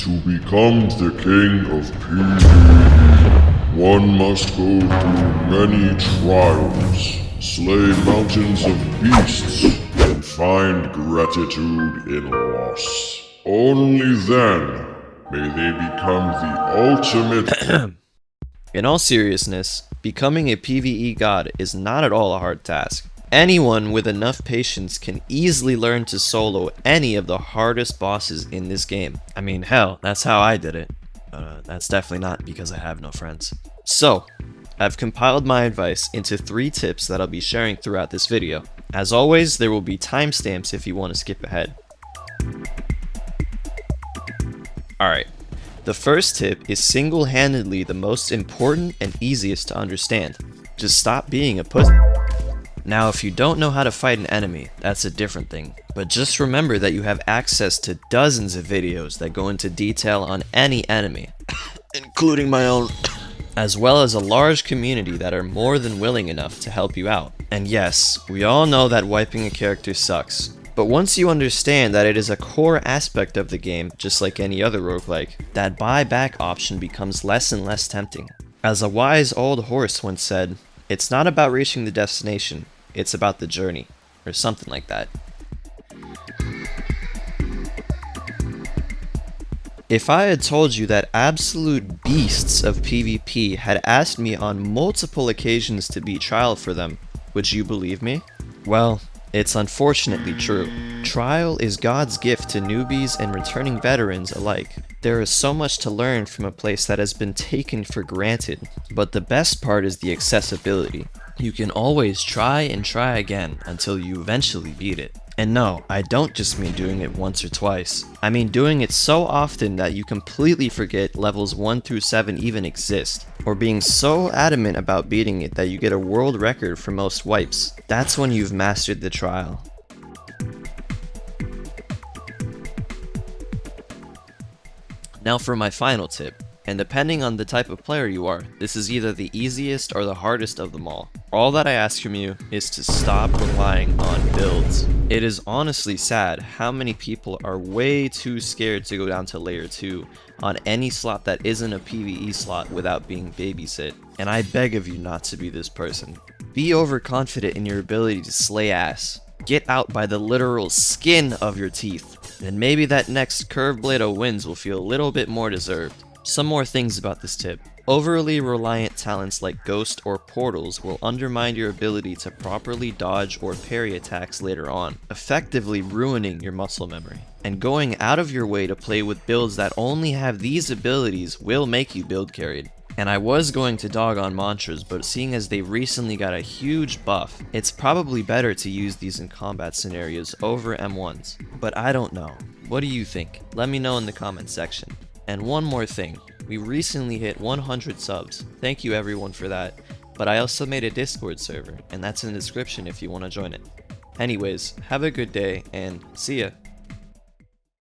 To become the king of PvE, one must go through many trials, slay mountains of beasts, and find gratitude in loss. Only then may they become the ultimate. In all seriousness, becoming a PvE god is not at all a hard task. Anyone with enough patience can easily learn to solo any of the hardest bosses in this game. I mean, hell, that's how I did it. That's definitely not because I have no friends. So, I've compiled my advice into 3 tips that I'll be sharing throughout this video. As always, there will be timestamps if you want to skip ahead. Alright, the first tip is single-handedly the most important and easiest to understand. Just stop being a pussy. Now, if you don't know how to fight an enemy, that's a different thing. But just remember that you have access to dozens of videos that go into detail on any enemy, including my own, as well as a large community that are more than willing enough to help you out. And yes, we all know that wiping a character sucks. But once you understand that it is a core aspect of the game, just like any other roguelike, that buyback option becomes less and less tempting. As a wise old horse once said, it's not about reaching the destination, it's about the journey, or something like that. If I had told you that absolute beasts of PvP had asked me on multiple occasions to be trial for them, would you believe me? Well, it's unfortunately true. Trial is God's gift to newbies and returning veterans alike. There is so much to learn from a place that has been taken for granted, but the best part is the accessibility. You can always try and try again until you eventually beat it. And no, I don't just mean doing it once or twice. I mean doing it so often that you completely forget levels 1 through 7 even exist, or being so adamant about beating it that you get a world record for most wipes. That's when you've mastered the trial. Now for my final tip, and depending on the type of player you are, this is either the easiest or the hardest of them all. All that I ask from you is to stop relying on builds. It is honestly sad how many people are way too scared to go down to layer 2 on any slot that isn't a PvE slot without being babysit, and I beg of you not to be this person. Be overconfident in your ability to slay ass. Get out by the literal skin of your teeth, and maybe that next curved blade of winds will feel a little bit more deserved. Some more things about this tip. Overly reliant talents like Ghost or Portals will undermine your ability to properly dodge or parry attacks later on, effectively ruining your muscle memory. And going out of your way to play with builds that only have these abilities will make you build carried. And I was going to dog on mantras, but seeing as they recently got a huge buff, it's probably better to use these in combat scenarios over M1s. But I don't know. What do you think? Let me know in the comments section. And one more thing, we recently hit 100 subs. Thank you everyone for that. But I also made a Discord server, and that's in the description if you want to join it. Anyways, have a good day, and see ya!